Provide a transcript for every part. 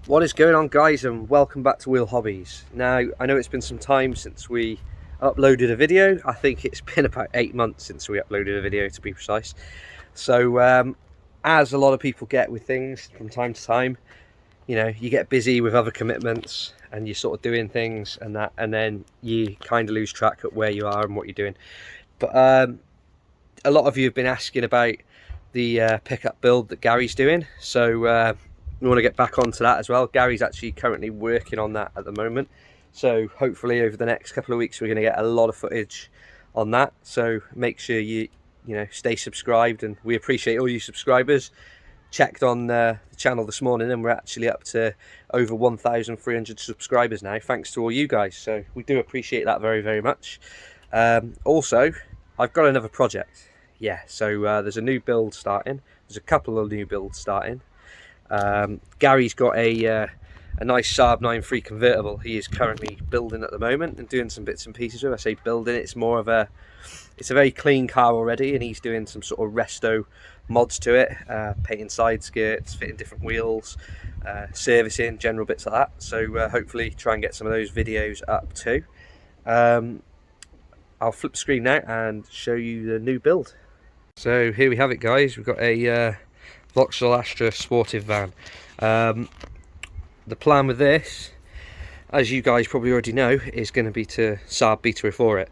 What is going on, guys, and welcome back to Wheel Hobbies. Now, I know it's been some time since we uploaded a video. I think it's been about 8 months since we uploaded a video, to be precise. So as a lot of people get with things from time to time, you know, you get busy with other commitments and you're sort of doing things and that, and then you kind of lose track of where you are and what you're doing. But a lot of you have been asking about the pickup build that Gary's doing, so we want to get back onto that as well. Gary's actually currently working on that at the moment, so hopefully over the next couple of weeks we're going to get a lot of footage on that. So make sure you stay subscribed, and we appreciate all you subscribers. Checked on the channel this morning and we're actually up to over 1,300 subscribers now, thanks to all you guys, so we do appreciate that very, very much. Also, I've got another project. So there's a new build starting. There's a couple of new builds starting. Gary's got a nice Saab 9.3 convertible he is currently building at the moment and doing some bits and pieces with. I say building, it's more of it's a very clean car already, and he's doing some sort of resto mods to it, painting side skirts, fitting different wheels, servicing, general bits like that. So hopefully try and get some of those videos up too. I'll flip the screen now and show you the new build. So here we have it, guys. We've got a Vauxhall Astra sportive van. The plan with this, as you guys probably already know, is going to be to Saab B204 it.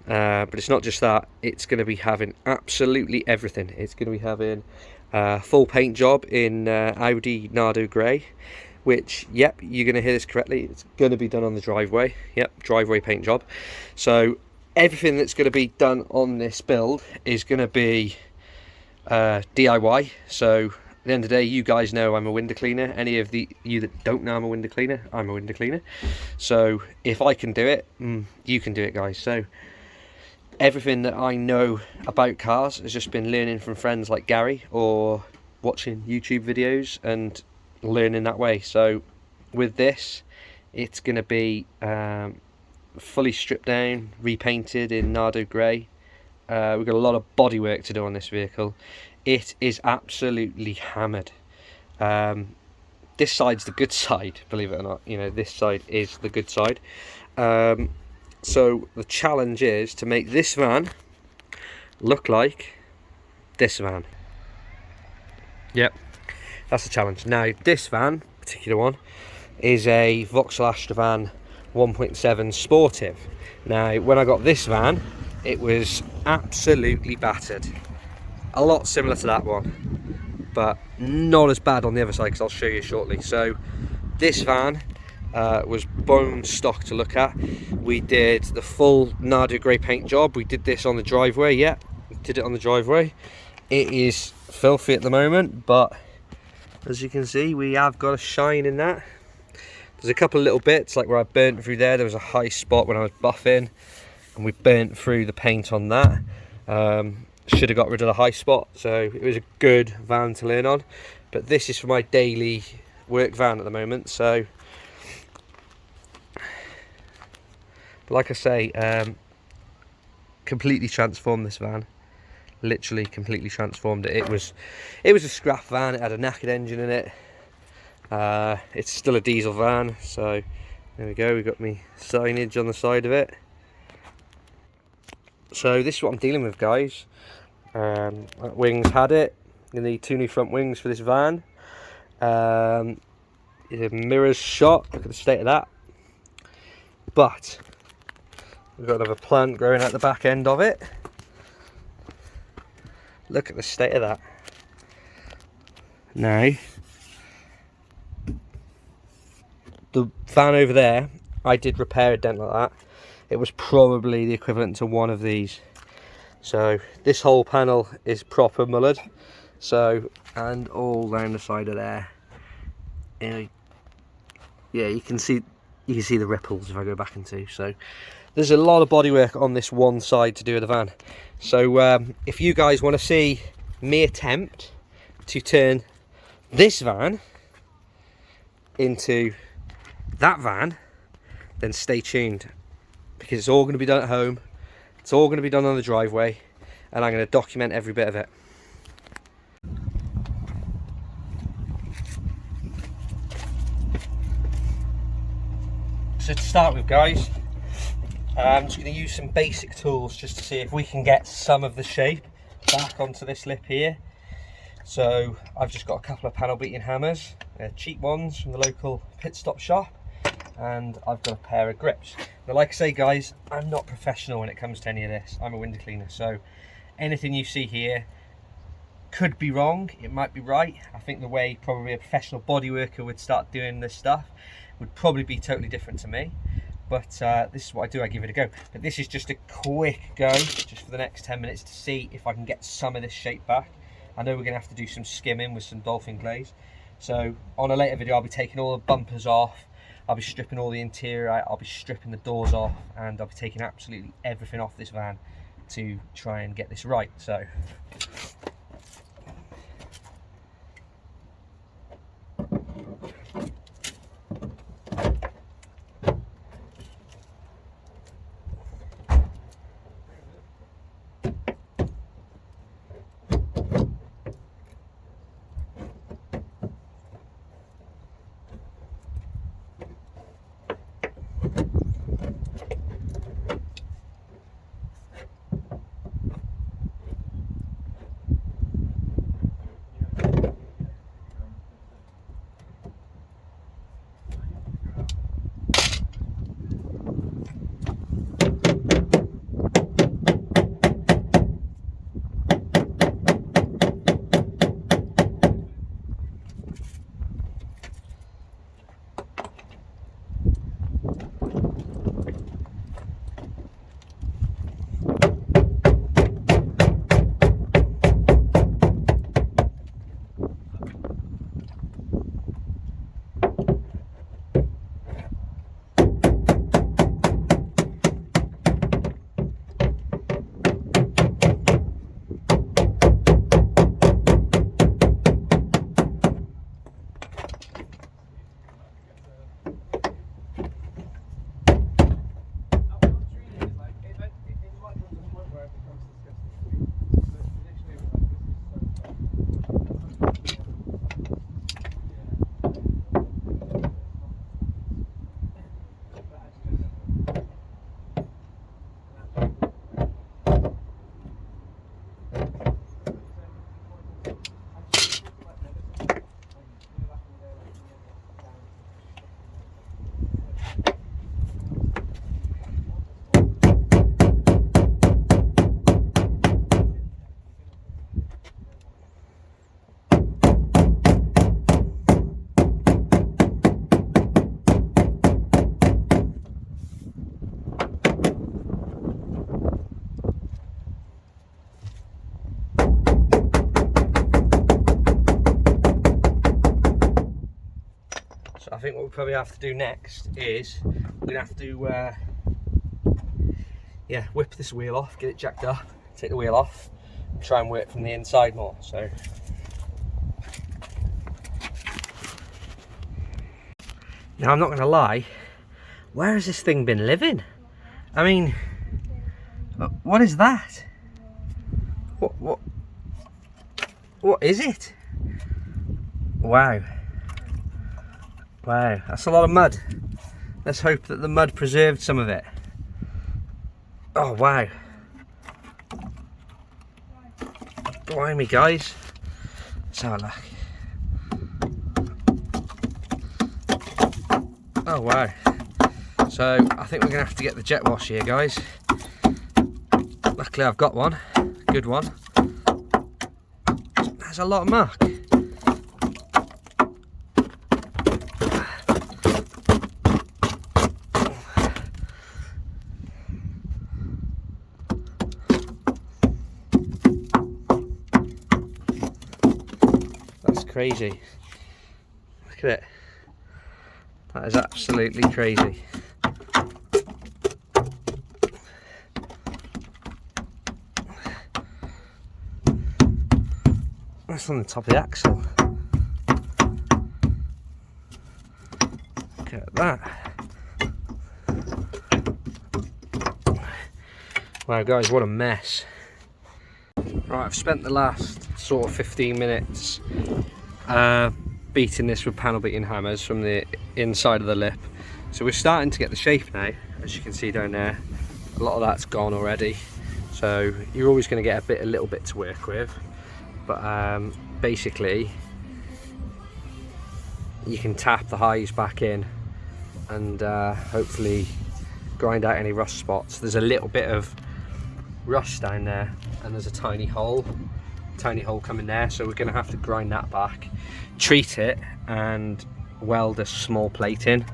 But it's not just that, it's going to be having absolutely everything. It's going to be having a full paint job in Audi Nardo Grey, which, yep, you're going to hear this correctly, it's going to be done on the driveway. Yep, driveway paint job. So everything that's going to be done on this build is going to be DIY. So at the end of the day, you guys know I'm a window cleaner. Any of you that don't know I'm a window cleaner, I'm a window cleaner. So if I can do it, you can do it, guys. So everything that I know about cars has just been learning from friends like Gary or watching YouTube videos and learning that way. So with this, it's going to be fully stripped down, repainted in Nardo Grey. We've got a lot of bodywork to do on this vehicle. It is absolutely hammered. This side's the good side, believe it or not. You know, this side is the good side. So the challenge is to make this van look like this van. Yep, that's the challenge. Now this van, particular one, is a Vauxhall Astra van 1.7 sportive. Now when I got this van, it was absolutely battered. A lot similar to that one, but not as bad on the other side, because I'll show you shortly. So this van was bone stock to look at. We did the full Nardo Grey paint job. We did this on the driveway. Yeah, did it on the driveway. It is filthy at the moment, but as you can see, we have got a shine in that. There's a couple of little bits, like where I burnt through there. There was a high spot when I was buffing, and we burnt through the paint on that. Should have got rid of the high spot, so it was a good van to learn on. But this is for my daily work van at the moment. So like I say, completely transformed this van. Literally completely transformed it. It was a scrap van. It had a knackered engine in it. It's still a diesel van. So there we go. We've got me signage on the side of it. So this is what I'm dealing with, guys. Wings had it. You need 2 new front wings for this van. The mirrors shot. Look at the state of that. But we've got another plant growing out the back end of it. Look at the state of that. Now, the van over there, I did repair a dent like that. It was probably the equivalent to one of these. So this whole panel is proper mullered. So, and all down the side of there. Yeah, you can see the ripples if I go back into. So there's a lot of bodywork on this one side to do with the van. So if you guys want to see me attempt to turn this van into that van, then stay tuned, because it's all going to be done at home. It's all going to be done on the driveway, and I'm going to document every bit of it. So to start with, guys, I'm just going to use some basic tools just to see if we can get some of the shape back onto this lip here. So I've just got a couple of panel beating hammers, cheap ones from the local pit stop shop, and I've got a pair of grips. Now, like I say, guys, I'm not professional when it comes to any of this. I'm a window cleaner, so anything you see here could be wrong, it might be right. I think the way probably a professional body worker would start doing this stuff would probably be totally different to me. But this is what I do, I give it a go. But this is just a quick go, just for the next 10 minutes to see if I can get some of this shape back. I know we're going to have to do some skimming with some dolphin glaze. So on a later video, I'll be taking all the bumpers off, I'll be stripping all the interior out, I'll be stripping the doors off, and I'll be taking absolutely everything off this van to try and get this right. So I think what we probably have to do next is we're going to have to whip this wheel off, get it jacked up, take the wheel off, and try and work from the inside more. So now, I'm not going to lie, where has this thing been living? I mean, what is that? What is it? Wow. Wow, that's a lot of mud. Let's hope that the mud preserved some of it. Oh, wow. Blimey, guys. Let's have a look. Oh, wow. So, I think we're going to have to get the jet wash here, guys. Luckily, I've got one. Good one. That's a lot of muck. Crazy. Look at it. That is absolutely crazy. That's on the top of the axle. Look at that. Wow, guys, what a mess. Right, I've spent the last sort of 15 minutes beating this with panel beating hammers from the inside of the lip So we're starting to get the shape now, as you can see down there. A lot of that's gone already, so you're always going to get a little bit to work with, but basically you can tap the highs back in and hopefully grind out any rust spots. There's a little bit of rust down there, and there's a tiny hole coming there, so we're going to have to grind that back, treat it, and weld a small plate in.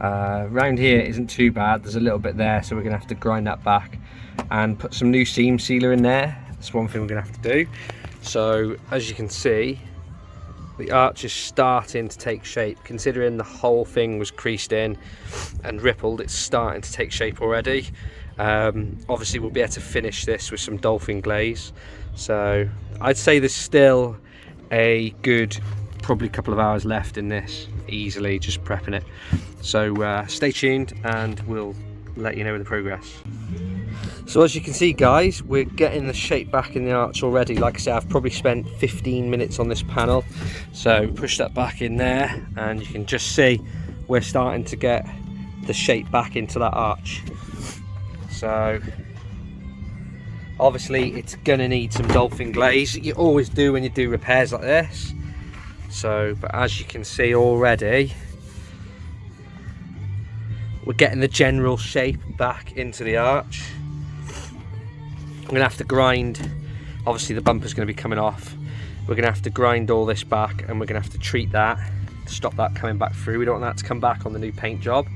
Round here isn't too bad, there's a little bit there, so we're going to have to grind that back and put some new seam sealer in there. That's one thing we're going to have to do. So as you can see, the arch is starting to take shape. Considering the whole thing was creased in and rippled, it's starting to take shape already. Obviously we'll be able to finish this with some dolphin glaze, so I'd say there's still a good probably couple of hours left in this, easily, just prepping it. So stay tuned and we'll let you know the progress. So as you can see guys, we're getting the shape back in the arch already. Like I said, I've probably spent 15 minutes on this panel, so push that back in there and you can just see we're starting to get the shape back into that arch. So obviously it's gonna need some dolphin glaze. You always do when you do repairs like this. So, but as you can see already, we're getting the general shape back into the arch. I'm gonna have to grind, obviously the bumper's gonna be coming off. We're gonna have to grind all this back, and we're gonna have to treat that to stop that coming back through. We don't want that to come back on the new paint job.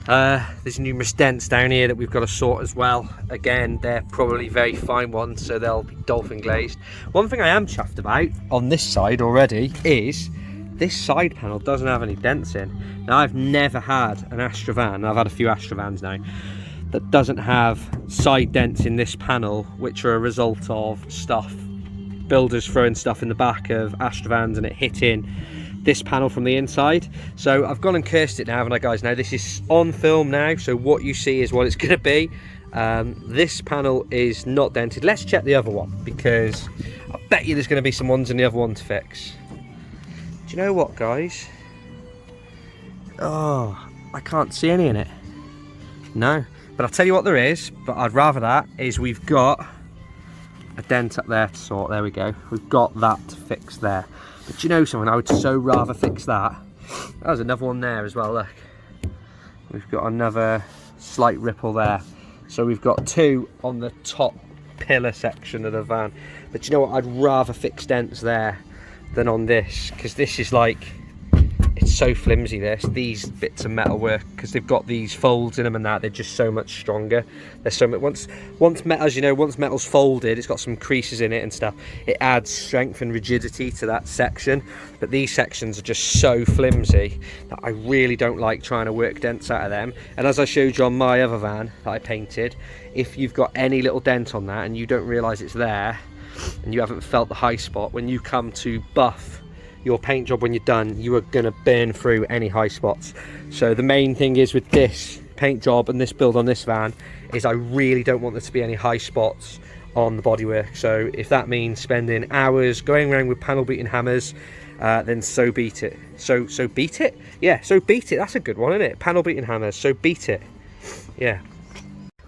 There's numerous dents down here that we've got to sort as well. Again, they're probably very fine ones, so they'll be dolphin glazed. One thing I am chuffed about on this side already is this side panel doesn't have any dents in. Now, I've never had an Astra van, I've had a few Astra vans now, that doesn't have side dents in this panel, which are a result of stuff, builders throwing stuff in the back of Astra vans and it hitting this panel from the inside. So I've gone and cursed it now, haven't I guys? Now this is on film now, so what you see is what it's going to be. This panel is not dented. Let's check the other one, because I bet you there's going to be some ones in the other one to fix. Do you know what guys? Oh, I can't see any in it. No, but I'll tell you what there is, but I'd rather that, is we've got a dent up there to sort. There we go, we've got that to fix there. But do you know something, I would so rather fix that. There's another one there as well, look. We've got another slight ripple there. So we've got two on the top pillar section of the van. But you know what, I'd rather fix dents there than on this, because this is like, it's so flimsy, these bits of metal work, because they've got these folds in them and that, they're just so much stronger. They're so much, once metal, as you know, once metal's folded, it's got some creases in it and stuff, it adds strength and rigidity to that section. But these sections are just so flimsy that I really don't like trying to work dents out of them. And as I showed you on my other van that I painted, if you've got any little dent on that and you don't realise it's there, and you haven't felt the high spot, when you come to buff your paint job when you're done, you are going to burn through any high spots. So the main thing is with this paint job and this build on this van is I really don't want there to be any high spots on the bodywork. So if that means spending hours going around with panel beating hammers, then so beat it. So beat it? Yeah, so beat it. That's a good one, isn't it? Panel beating hammers, so beat it. Yeah.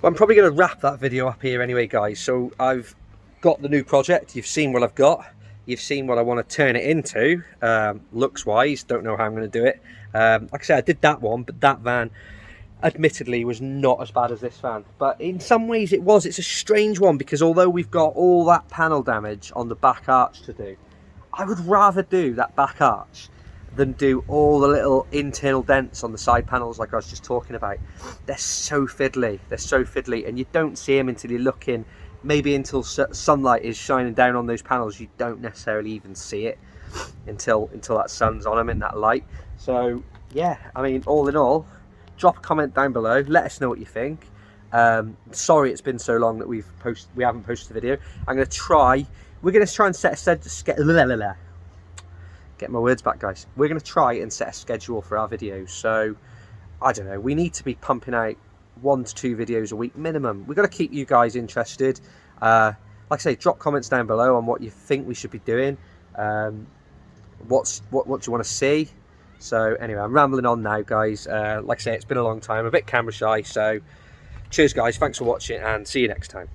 Well, I'm probably going to wrap that video up here anyway, guys. So I've got the new project. You've seen what I've got. You've seen what I want to turn it into, looks wise. Don't know how I'm going to do it. Like I said, I did that one, but that van admittedly was not as bad as this van, but in some ways it was. It's a strange one, because although we've got all that panel damage on the back arch to do, I would rather do that back arch than do all the little internal dents on the side panels like I was just talking about. They're so fiddly, and you don't see them until you're looking. Maybe until sunlight is shining down on those panels, you don't necessarily even see it until that sun's on them in that light. So yeah, I mean, all in all, drop a comment down below, let us know what you think. Sorry it's been so long that we haven't posted a video. We're going to try and set a get my words back, guys. We're going to try and set a schedule for our videos. So I don't know, we need to be pumping out 1 to 2 videos a week minimum. We've got to keep you guys interested. Like I say, drop comments down below on what you think we should be doing. What you want to see. So anyway, I'm rambling on now, guys. Like I say, it's been a long time, I'm a bit camera shy, so cheers guys, thanks for watching and see you next time.